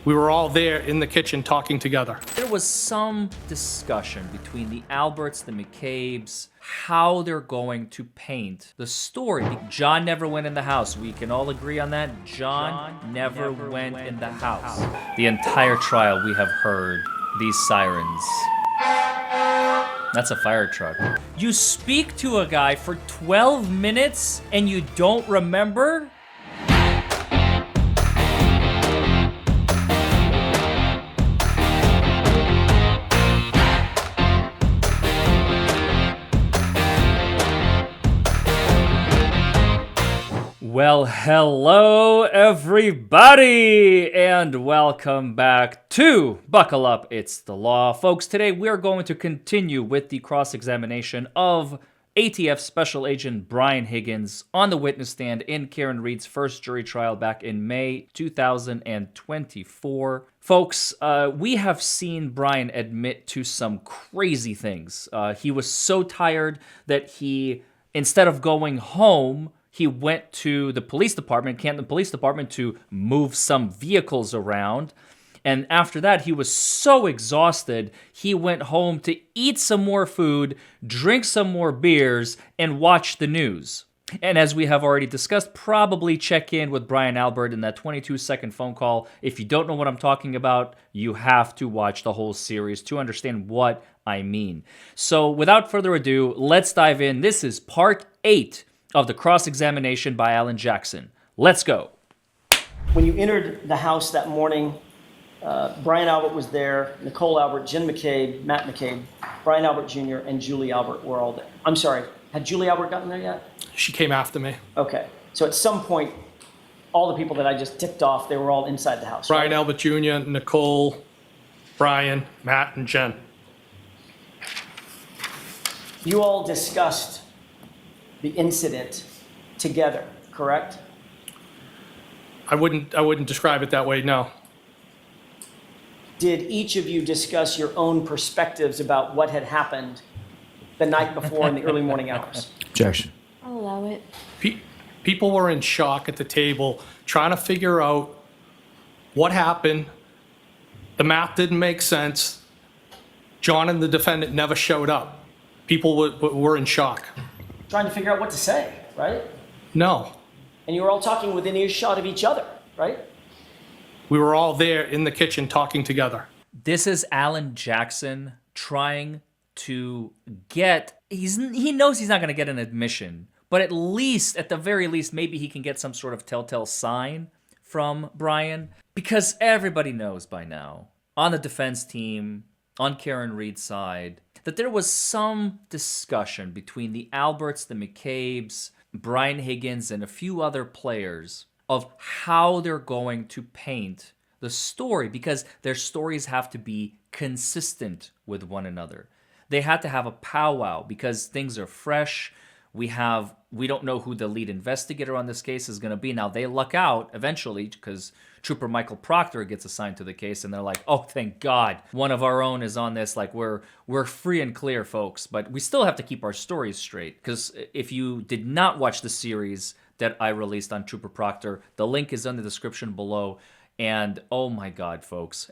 We were all there in the kitchen talking together. There was some discussion between the Alberts, the McCabes, how they're going to paint the story. John never went in the house. We can all agree on that. John never went in the house. The entire trial we have heard these sirens. That's a fire truck. You speak to a guy for 12 minutes and you don't remember? Well, hello everybody, and welcome back to Buckle Up, It's the Law. Folks, today we're going to continue with the cross-examination of ATF Special Agent Bryan Higgins on the witness stand in Karen Read's first jury trial back in May 2024. Folks, we have seen Bryan admit to some crazy things. He was so tired that he, instead of going home, he went to the police department, Canton Police Department, to move some vehicles around. And after that, he was so exhausted, he went home to eat some more food, drink some more beers, and watch the news. And as we have already discussed, probably check in with Bryan Albert in that 22-second phone call. If you don't know what I'm talking about, you have to watch the whole series to understand what I mean. So without further ado, let's dive in. This is part 8 of the cross-examination by Alan Jackson. Let's go. When you entered the house that morning, Bryan Albert was there, Nicole Albert, Jen McCabe, Matt McCabe, Bryan Albert Jr., and Julie Albert were all there. I'm sorry, had Julie Albert gotten there yet? She came after me. Okay, so at some point, all the people that I just ticked off, they were all inside the house. Bryan Right? Albert Jr., Nicole, Bryan, Matt, and Jen. You all discussed the incident together, correct? I wouldn't describe it that way, no. Did each of you discuss your own perspectives about what had happened the night before in the early morning hours? Objection. I'll allow it. People were in shock at the table, trying to figure out what happened. The math didn't make sense. John and the defendant never showed up. People were in shock. Trying to figure out what to say, right? No. And you were all talking within earshot of each other, right? We were all there in the kitchen talking together. This is Alan Jackson trying to get, he knows he's not going to get an admission, but at the very least, maybe he can get some sort of telltale sign from Bryan, because everybody knows by now, on the defense team, on Karen Read's side, that there was some discussion between the Alberts, the McCabes, Bryan Higgins, and a few other players of how they're going to paint the story, because their stories have to be consistent with one another. They had to have a powwow because things are fresh. We don't know who the lead investigator on this case is going to be. Now, they luck out eventually because Trooper Michael Proctor gets assigned to the case, and they're like, oh, thank God, one of our own is on this. Like, we're free and clear, folks. But we still have to keep our stories straight, because if you did not watch the series that I released on Trooper Proctor, the link is in the description below. And oh my God, folks.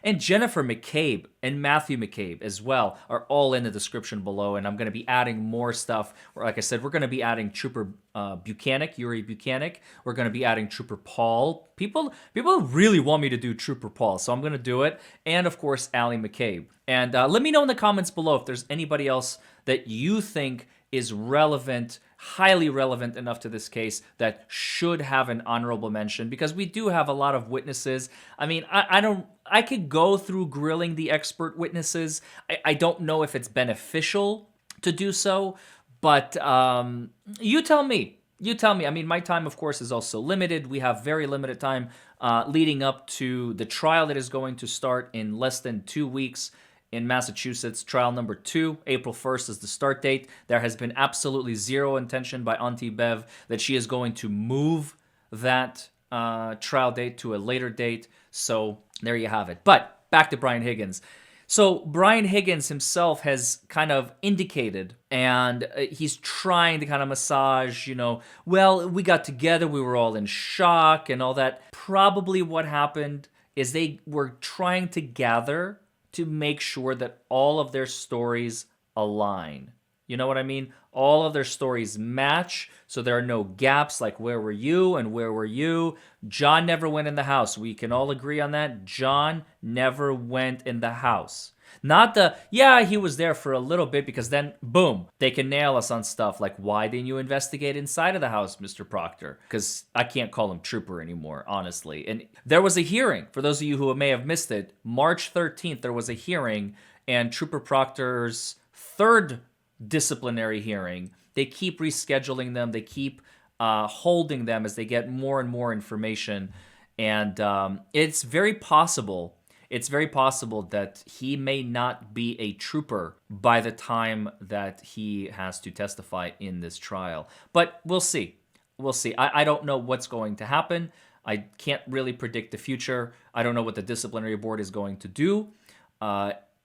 And Jennifer McCabe and Matthew McCabe as well are all in the description below. And I'm going to be adding more stuff. Like I said, we're going to be adding Trooper Yuri Buchanan. We're going to be adding Trooper Paul. People really want me to do Trooper Paul, so I'm going to do it. And of course, Allie McCabe. And let me know in the comments below if there's anybody else that you think is relevant, highly relevant enough to this case that should have an honorable mention, because we do have a lot of witnesses. I mean, I could go through grilling the expert witnesses. I don't know if it's beneficial to do so, but you tell me. You tell me. I mean, my time, of course, is also limited. We have very limited time leading up to the trial that is going to start in less than 2 weeks in Massachusetts. Trial number 2, April 1st is the start date. There has been absolutely zero intention by Auntie Bev that she is going to move that trial date to a later date. So there you have it. But back to Bryan Higgins. So Bryan Higgins himself has kind of indicated, and he's trying to kind of massage, well, we got together, we were all in shock and all that. Probably what happened is they were trying to gather to make sure that all of their stories align. You know what I mean? All of their stories match, so there are no gaps like where were you and where were you? John never went in the house. We can all agree on that. John never went in the house. Not he was there for a little bit, because then, boom, they can nail us on stuff like, why didn't you investigate inside of the house, Mr. Proctor? Because I can't call him Trooper anymore, honestly. And there was a hearing, for those of you who may have missed it, March 13th, there was a hearing, and Trooper Proctor's third disciplinary hearing, they keep rescheduling them, they keep holding them as they get more and more information, and it's very possible that he may not be a trooper by the time that he has to testify in this trial. But we'll see. I don't know what's going to happen. I can't really predict the future. I don't know what the disciplinary board is going to do.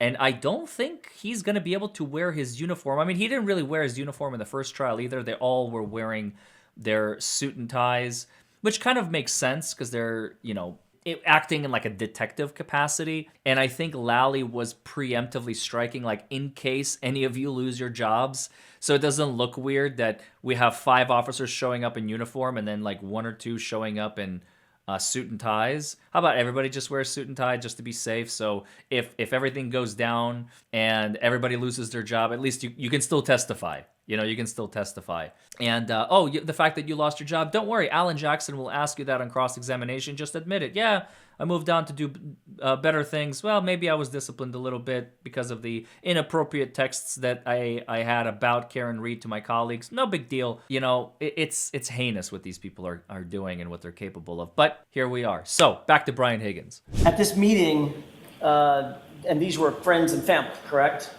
And I don't think he's going to be able to wear his uniform. I mean, he didn't really wear his uniform in the first trial either. They all were wearing their suit and ties, which kind of makes sense because they're, acting in like a detective capacity. And I think Lally was preemptively striking, like, in case any of you lose your jobs. So it doesn't look weird that we have 5 officers showing up in uniform and then like 1 or 2 showing up in suit and ties. How about everybody just wear a suit and tie just to be safe? So if everything goes down and everybody loses their job, at least you can still testify. You can still testify. And, the fact that you lost your job, don't worry. Alan Jackson will ask you that on cross-examination. Just admit it. Yeah, I moved on to do better things. Well, maybe I was disciplined a little bit because of the inappropriate texts that I had about Karen Reed to my colleagues. No big deal. It's heinous what these people are doing and what they're capable of. But here we are. So, back to Bryan Higgins. At this meeting, and these were friends and family, correct?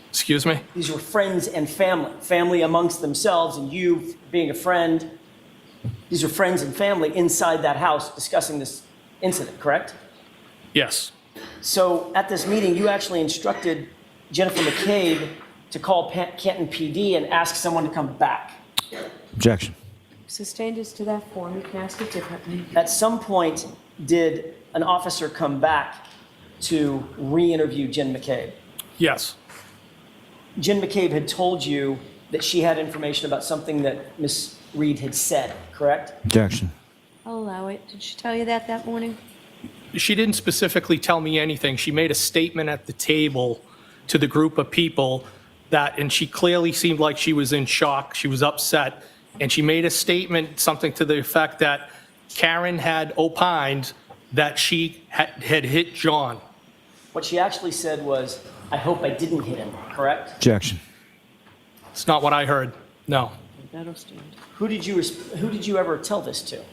Excuse me? These were friends and family amongst themselves, and you being a friend. These were friends and family inside that house discussing this incident, correct? Yes. So at this meeting, you actually instructed Jennifer McCabe to call Canton PD and ask someone to come back. Objection. Sustained as to that form, you can ask it differently. At some point, did an officer come back to re-interview Jen McCabe? Yes. Jen McCabe had told you that she had information about something that Miss Reed had said, correct? Objection. I'll allow it. Did she tell you that morning? She didn't specifically tell me anything. She made a statement at the table to the group of people and she clearly seemed like she was in shock. She was upset. And she made a statement, something to the effect that Karen had opined that she had hit John. What she actually said was, I hope I didn't hit him, correct? Objection. It's not what I heard. No. That'll stand. Who did you ever tell this to?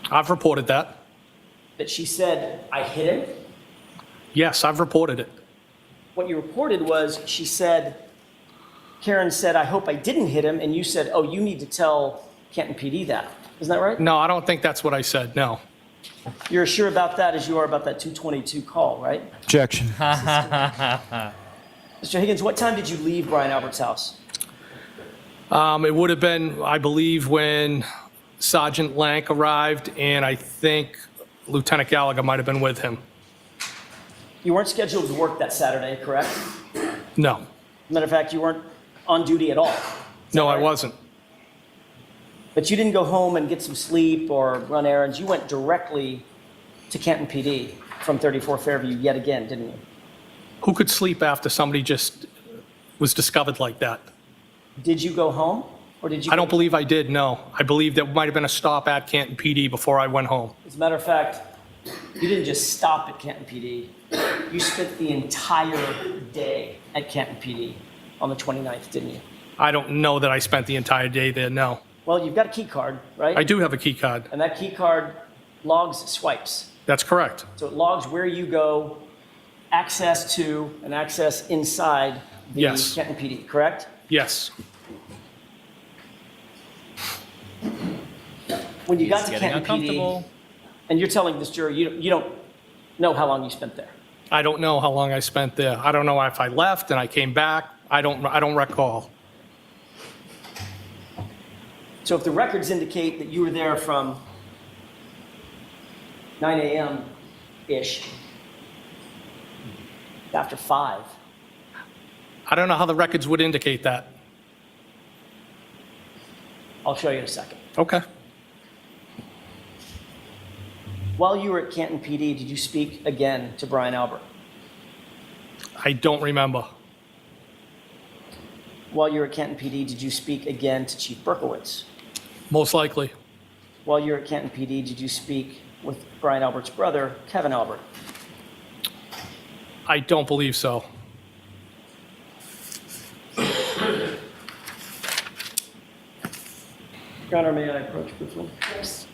I've reported that. That she said, I hit him? Yes, I've reported it. What you reported was Karen said, I hope I didn't hit him, and you said, oh, you need to tell Canton PD that. Isn't that right? No, I don't think that's what I said. No. You're as sure about that as you are about that 222 call, right? Objection. Mr. Higgins, what time did you leave Bryan Albert's house? It would have been, I believe, when Sergeant Lank arrived, and I think Lieutenant Gallagher might have been with him. You weren't scheduled to work that Saturday, correct? No. Matter of fact, you weren't on duty at all. No, I right? wasn't. But you didn't go home and get some sleep or run errands. You went directly to Canton PD from 34 Fairview yet again, didn't you? Who could sleep after somebody just was discovered like that? Did you go home? Or did you? I don't believe I did, no. I believe there might have been a stop at Canton PD before I went home. As a matter of fact, you didn't just stop at Canton PD. You spent the entire day at Canton PD on the 29th, didn't you? I don't know that I spent the entire day there, no. Well, you've got a key card, right? I do have a key card. And that key card logs swipes. That's correct. So it logs where you go, access to, and access inside the Yes. Canton PD, correct? Yes. When you got He's to getting Canton PD, uncomfortable. and you're telling this jury you don't know how long you spent there. I don't know how long I spent there. I don't know if I left and I came back. I don't recall. So if the records indicate that you were there from 9 a.m. ish. After 5. I don't know how the records would indicate that. I'll show you in a second. Okay. While you were at Canton PD, did you speak again to Bryan Albert? I don't remember. While you were at Canton PD, did you speak again to Chief Berkowitz? Most likely. While you were at Canton PD, did you speak with Bryan Albert's brother, Kevin Albert? I don't believe so. Your Honor, may I approach briefly? Yes.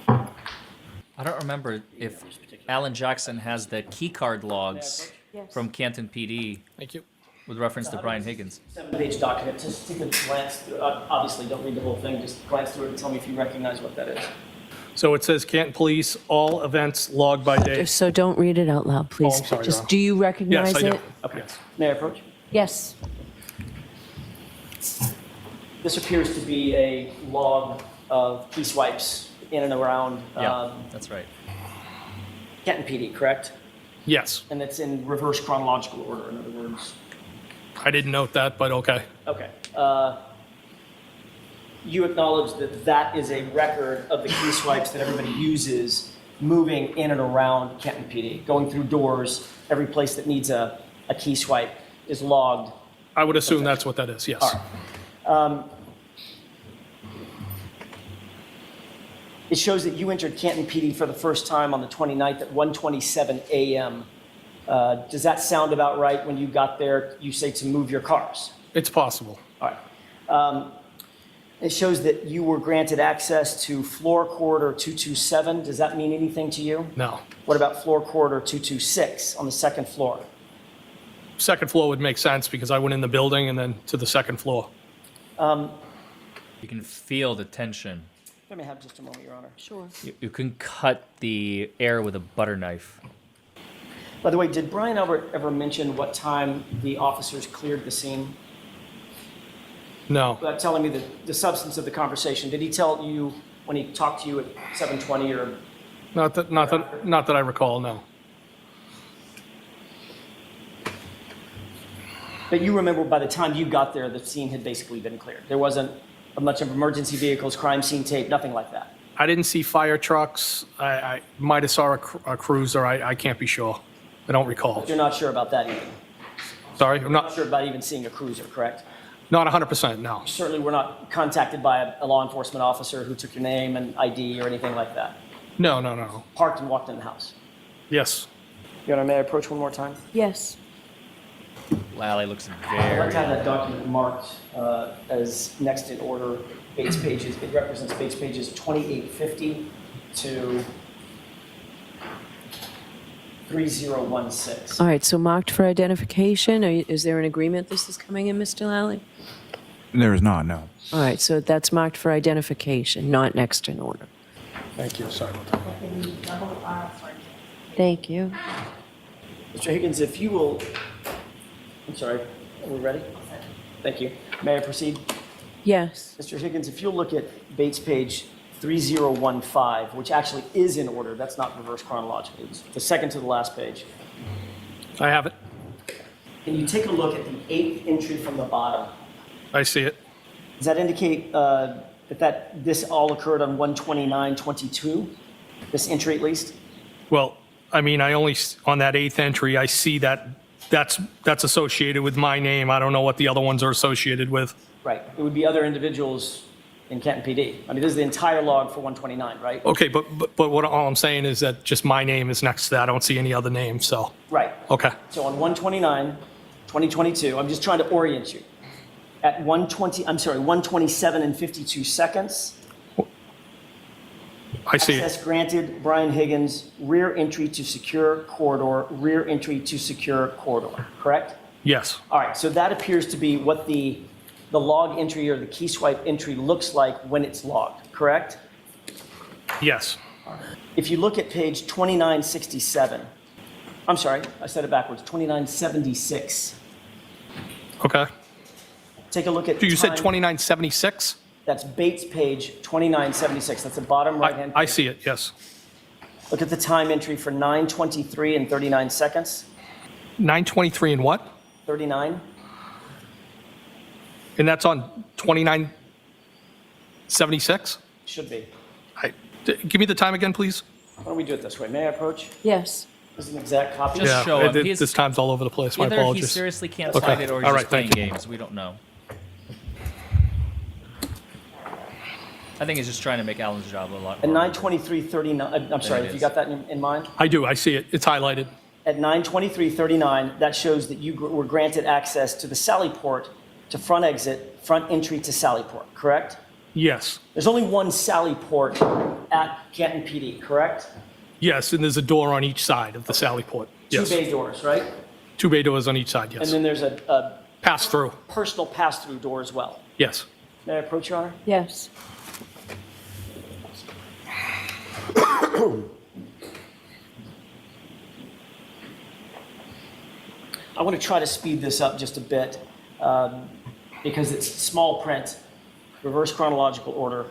I don't remember if Alan Jackson has the key card logs Yes. from Canton PD Thank you. with reference to Bryan Higgins. 7-page document. Just take a glance through it. Obviously, don't read the whole thing. Just glance through it and tell me if you recognize what that is. So it says Canton Police, all events logged by date. So don't read it out loud, please. I'm sorry, Your Just, Honor. do you recognize Yes, I do. it? Okay. Yes. May I approach? Yes. This appears to be a log of key swipes in and around Yeah, that's right. Canton PD, correct? Yes. And it's in reverse chronological order, in other words. I didn't note that, but okay. Okay. You acknowledge that that is a record of the key swipes that everybody uses moving in and around Canton PD, going through doors, every place that needs a key swipe is logged. I would assume that's what that is, yes. All right. It shows that you entered Canton PD for the first time on the 29th at 1:27 a.m. Does that sound about right? When you got there, you say to move your cars. It's possible. All right. It shows that you were granted access to floor corridor 227. Does that mean anything to you? No. What about floor corridor 226 on the second floor? Second floor would make sense because I went in the building and then to the second floor. You can feel the tension. Let me have just a moment, Your Honor. Sure. You can cut the air with a butter knife. By the way, did Bryan Albert ever mention what time the officers cleared the scene? No. Without telling me the substance of the conversation, did he tell you when he talked to you at 7:20 or? Not that I recall, no. But you remember by the time you got there, the scene had basically been cleared. There wasn't a bunch of emergency vehicles, crime scene tape, nothing like that. I didn't see fire trucks. I might have saw a cruiser. I can't be sure. I don't recall. You're not sure about that either. Sorry, I'm Not not sure about even seeing a cruiser, correct? 100%, no. Certainly were not contacted by a law enforcement officer who took your name and ID or anything like that. No. Parked and walked in the house. Yes. Your Honor, may I approach one more time? Yes. Lally looks I'd like very... to have that document marked as next in order Bates pages. It represents Bates pages 2850 to 3016. All right, so marked for identification. Is there an agreement this is coming in, Mr. Lally? There is not, no. All right, so that's marked for identification, not next in order. Thank you. Sorry about that. Thank you. Mr. Higgins, if you will, I'm sorry, are we ready? Thank you. May I proceed? Yes. Mr. Higgins, if you'll look at Bates page 3015, which actually is in order, that's not reverse chronological, it's the second to the last page. I have it. Can you take a look at the 8th entry from the bottom? I see it. Does that indicate that this all occurred on 129/22? This entry at least? Well, I mean, on that 8th entry, I see that's associated with my name. I don't know what the other ones are associated with. Right. It would be other individuals in Canton PD. I mean, this is the entire log for 129, right? Okay, but all I'm saying is that just my name is next to that. I don't see any other names, so, Right. okay. So on 129/2022, I'm just trying to orient you. At 127 and 52 seconds, I see it. access granted, Bryan Higgins, rear entry to secure corridor, rear entry to secure corridor, correct? Yes. All right, so that appears to be what the log entry or the key swipe entry looks like when it's logged, correct? Yes. If you look at page 2967, I'm sorry, I said it backwards, 2976. Okay. Take a look at So you said time- 2976? That's Bates page 2976. That's the bottom right-hand. I see it, yes. Look at the time entry for 9:23 and 39 seconds. 9:23 and what? 39. And that's on 29:76? Should be. Give me the time again, please. Why don't we do it this way? May I approach? Yes. This is an exact copy. Just show him. This time's all over the place. My Either he apologies. seriously can't Okay. find it or he's All just right, playing thank you. games. We don't know. I think he's just trying to make Alan's job a lot At harder. 9:23:39, I'm sorry, it if you is. got that in mind? I do. I see it. It's highlighted. At 9:23:39, that shows that you were granted access to the Sally Port to front exit, front entry to Sally Port, correct? Yes. There's only one Sally Port at Canton PD, correct? Yes, and there's a door on each side of the Sally Port. Two Yes. bay doors, right? 2 bay doors on each side, And yes. then there's a Pass through. personal pass-through door as well. Yes. May I approach, Your Honor? Yes. I want to try to speed this up just a bit because it's small print, reverse chronological order.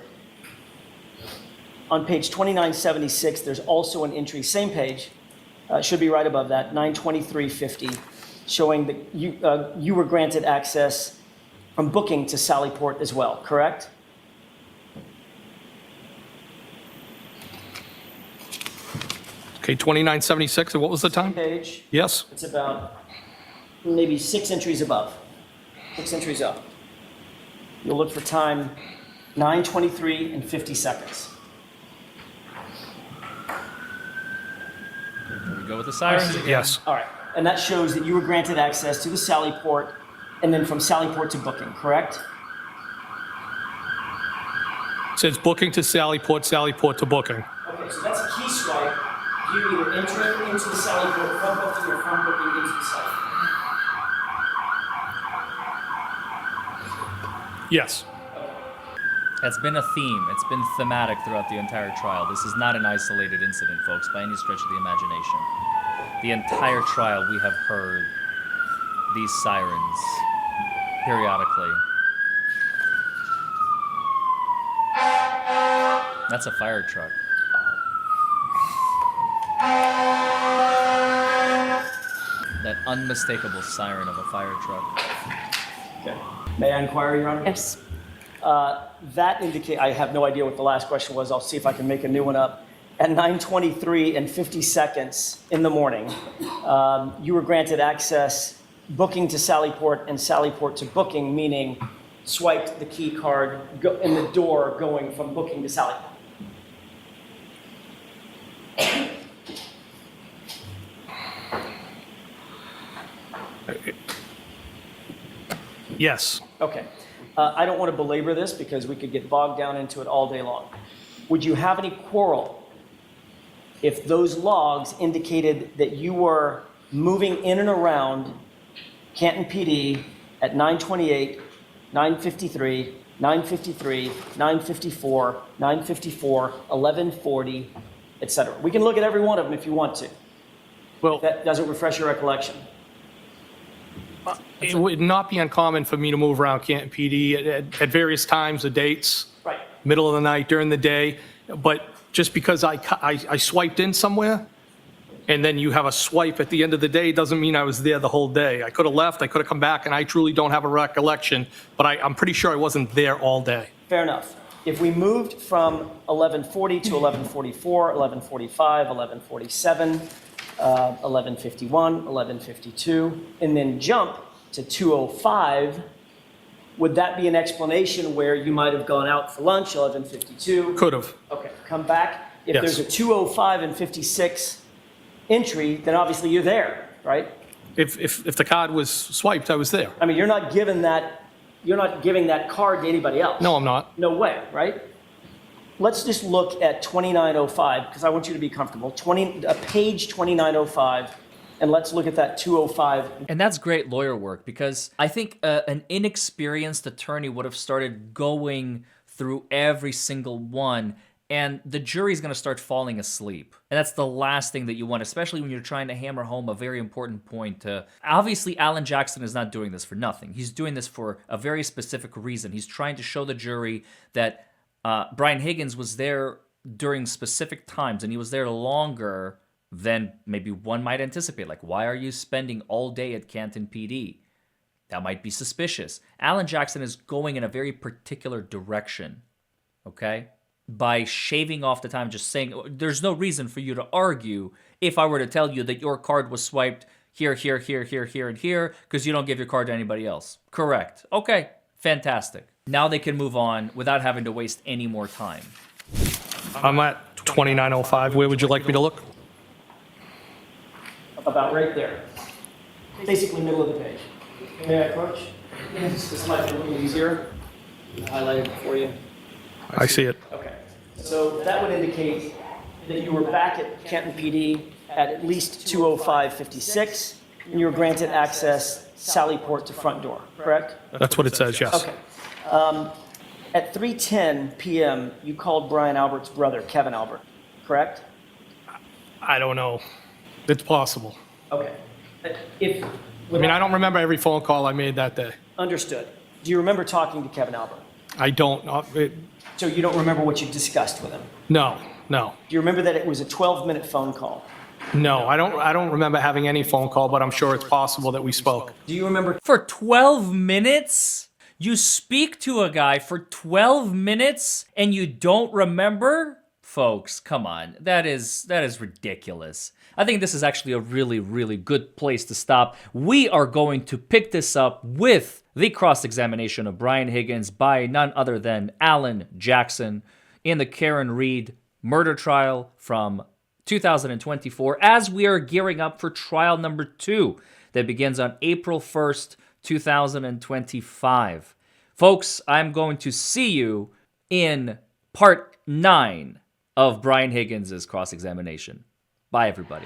On page 2976, there's also an entry, same page, should be right above that, 92350, showing that you were granted access from booking to Sally Port as well, correct? Okay, 2976, and what was the time? Page, Yes. it's about maybe 6 entries above, 6 entries up. You'll look for time 9:23 and 50 seconds. Here we go with the sirens again. Yes. All right, and that shows that you were granted access to the Sally Port and then from Sally Port to booking, correct? It says booking to Sally Port to booking. Okay, so that's a key swipe. You either enter into the Sally Port from booking or from booking into the Sally Port. Yes. That's been a theme. It's been thematic throughout the entire trial. This is not an isolated incident, folks, by any stretch of the imagination. The entire trial, we have heard these sirens periodically. That's a fire truck. That unmistakable siren of a fire truck. Okay. May I inquire, Your Honor? Yes. That indicate, I have no idea what the last question was. I'll see if I can make a new one up. At 9:23 and 50 seconds in the morning, you were granted access booking to Sally Port and Sally Port to booking, meaning swiped the key card in the door going from booking to Sally Port. Yes. Okay. I don't want to belabor this because we could get bogged down into it all day long. Would you have any quarrel if those logs indicated that you were moving in and around Canton PD at 9:28, 9:53, 9:53, 9:54, 9:54, 11:40, etc.? We can look at every one of them if you want to. Well, That doesn't refresh your recollection. it would not be uncommon for me to move around Canton PD at various times or dates, Right. middle of the night, during the day. But just because I swiped in somewhere and then you have a swipe at the end of the day doesn't mean I was there the whole day. I could have left, I could have come back, and I truly don't have a recollection, but I'm pretty sure I wasn't there all day. Fair enough. If we moved from 11:40 to 11:44, 11:45, 11:47, 11:51, 11:52, and then jump to 2:05, would that be an explanation where you might have gone out for lunch, 11:52? Could have. Okay, come back. If Yes. there's a 2:05 and 56 entry, then obviously you're there, right? If the card was swiped, I was there. I mean, you're not giving that card to anybody else. No, I'm not. No way, right? Let's just look at 2905, because I want you to be comfortable. Page 2905, and let's look at that 205. And that's great lawyer work because I think an inexperienced attorney would have started going through every single one, and the jury's going to start falling asleep. And that's the last thing that you want, especially when you're trying to hammer home a very important point. Obviously, Alan Jackson is not doing this for nothing. He's doing this for a very specific reason. He's trying to show the jury that Bryan Higgins was there during specific times and he was there longer than maybe one might anticipate. Like, why are you spending all day at Canton PD? That might be suspicious. Alan Jackson is going in a very particular direction, okay? By shaving off the time, just saying, there's no reason for you to argue if I were to tell you that your card was swiped here, here, here, here, here, and here, because you don't give your card to anybody else. Correct. Okay, fantastic. Now they can move on without having to waste any more time. I'm at 2905. Where would you like me to look? About right there. Basically middle of the page. May I approach? This might be a little easier. Highlighted it for you. I see it. Okay. So that would indicate that you were back at Canton PD at least 2:05:56, and you were granted access Sallyport to front door, correct? That's what it says, yes. Okay. At 3:10 p.m., you called Bryan Albert's brother, Kevin Albert, correct? I don't know. It's possible. Okay. I mean, I don't remember every phone call I made that day. Understood. Do you remember talking to Kevin Albert? I don't. So you don't remember what you discussed with him? No. Do you remember that it was a 12-minute phone call? No, I don't remember having any phone call, but I'm sure it's possible that we spoke. Do you remember? For 12 minutes? You speak to a guy for 12 minutes and you don't remember? Folks, come on. That is ridiculous. I think this is actually a really, really good place to stop. We are going to pick this up with the cross-examination of Bryan Higgins by none other than Alan Jackson in the Karen Reed murder trial from 2024, as we are gearing up for trial number 2 that begins on April 1st, 2025. Folks, I'm going to see you in part 9 of Bryan Higgins' cross-examination. Bye, everybody.